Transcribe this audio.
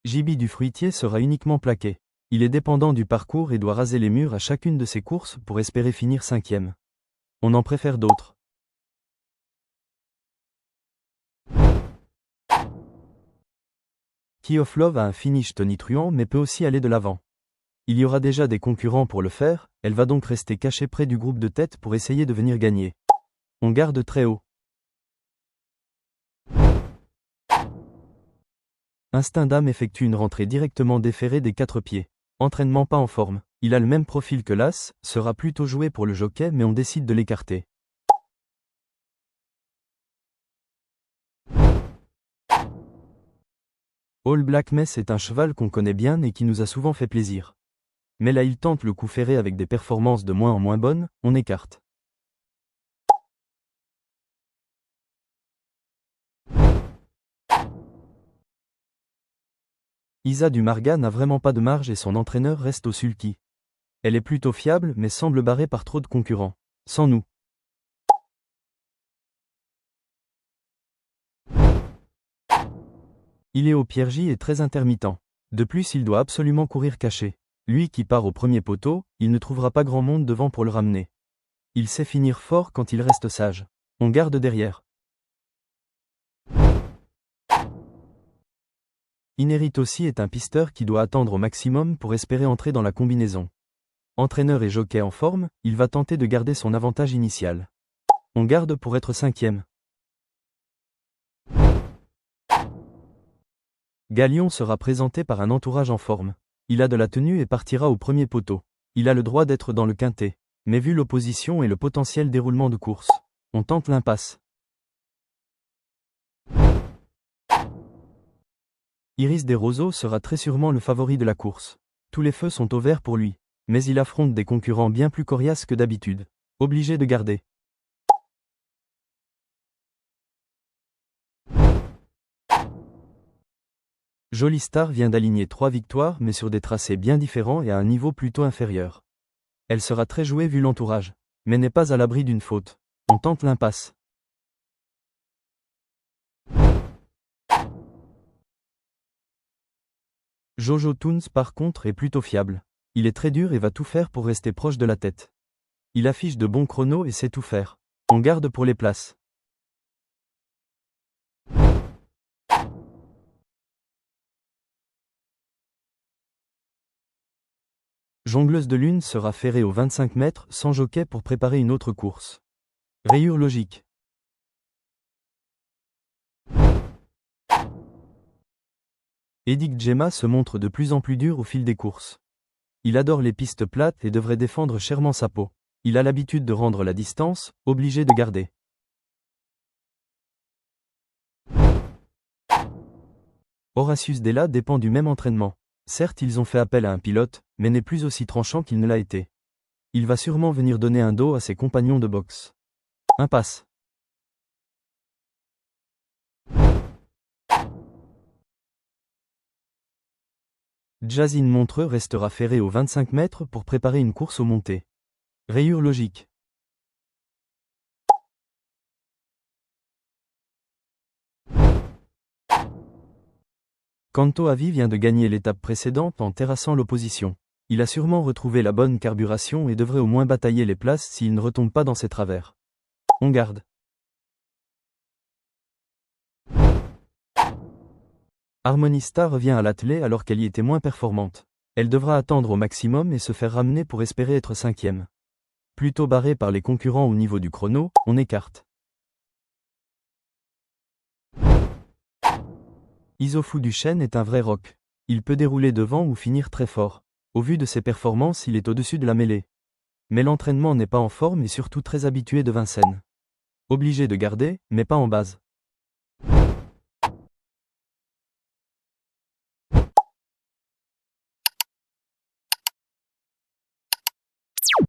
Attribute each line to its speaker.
Speaker 1: JB du Fruitier sera uniquement plaqué. Il est dépendant du parcours et doit raser les murs à chacune de ses courses pour espérer finir 5e. On en préfère d'autres. Key of Love a un finish tonitruant mais peut aussi aller de l'avant. Il y aura déjà des concurrents pour le faire, elle va donc rester cachée près du groupe de tête pour essayer de venir gagner. On garde très haut. Instinct d'âme effectue une rentrée directement déférée des 4 pieds. Entraînement pas en forme. Il a le même profil que l'As, sera plutôt joué pour le jockey mais on décide de l'écarter. All Black Mess est un cheval qu'on connaît bien et qui nous a souvent fait plaisir. Mais là il tente le coup ferré avec des performances de moins en moins bonnes, on écarte. Isa du Marga n'a vraiment pas de marge et son entraîneur reste au sulky. Elle est plutôt fiable mais semble barrée par trop de concurrents. Sans nous. Il est au Pierre-J et très intermittent. De plus il doit absolument courir caché. Lui qui part au premier poteau, il ne trouvera pas grand monde devant pour le ramener. Il sait finir fort quand il reste sage. On garde derrière. Inherit aussi est un pisteur qui doit attendre au maximum pour espérer entrer dans la combinaison. Entraîneur et jockey en forme, il va tenter de garder son avantage initial. On garde pour être 5e. Galion sera présenté par un entourage en forme. Il a de la tenue et partira au premier poteau. Il a le droit d'être dans le quintet. Mais vu l'opposition et le potentiel déroulement de course, on tente l'impasse. Iris des Roseaux sera très sûrement le favori de la course. Tous les feux sont au vert pour lui. Mais il affronte des concurrents bien plus coriaces que d'habitude. Obligé de garder. Jolie Star vient d'aligner 3 victoires mais sur des tracés bien différents et à un niveau plutôt inférieur. Elle sera très jouée vu l'entourage, mais n'est pas à l'abri d'une faute. On tente l'impasse. Jojo Toons par contre est plutôt fiable. Il est très dur et va tout faire pour rester proche de la tête. Il affiche de bons chronos et sait tout faire. On garde pour les places. Jongleuse de lune sera ferrée aux 25 mètres sans jockey pour préparer une autre course. Rayure logique. Edic Gemma se montre de plus en plus dur au fil des courses. Il adore les pistes plates et devrait défendre chèrement sa peau. Il a l'habitude de rendre la distance, obligé de garder. Horatius Della dépend du même entraînement. Certes ils ont fait appel à un pilote, mais n'est plus aussi tranchant qu'il ne l'a été. Il va sûrement venir donner un dos à ses compagnons de boxe. Impasse. Jazine Montreux restera ferré aux 25 mètres pour préparer une course au monté. Rayure logique. Kanto Avi vient de gagner l'étape précédente en terrassant l'opposition. Il a sûrement retrouvé la bonne carburation et devrait au moins batailler les places s'il ne retombe pas dans ses travers. On garde. Harmonista revient à l'attelé alors qu'elle y était moins performante. Elle devra attendre au maximum et se faire ramener pour espérer être 5e. Plutôt barrée par les concurrents au niveau du chrono, on écarte. Isofou du Chêne est un vrai rock. Il peut dérouler devant ou finir très fort. Au vu de ses performances, il est au-dessus de la mêlée. Mais l'entraînement n'est pas en forme et surtout très habitué de Vincennes. Obligé de garder, mais pas en base.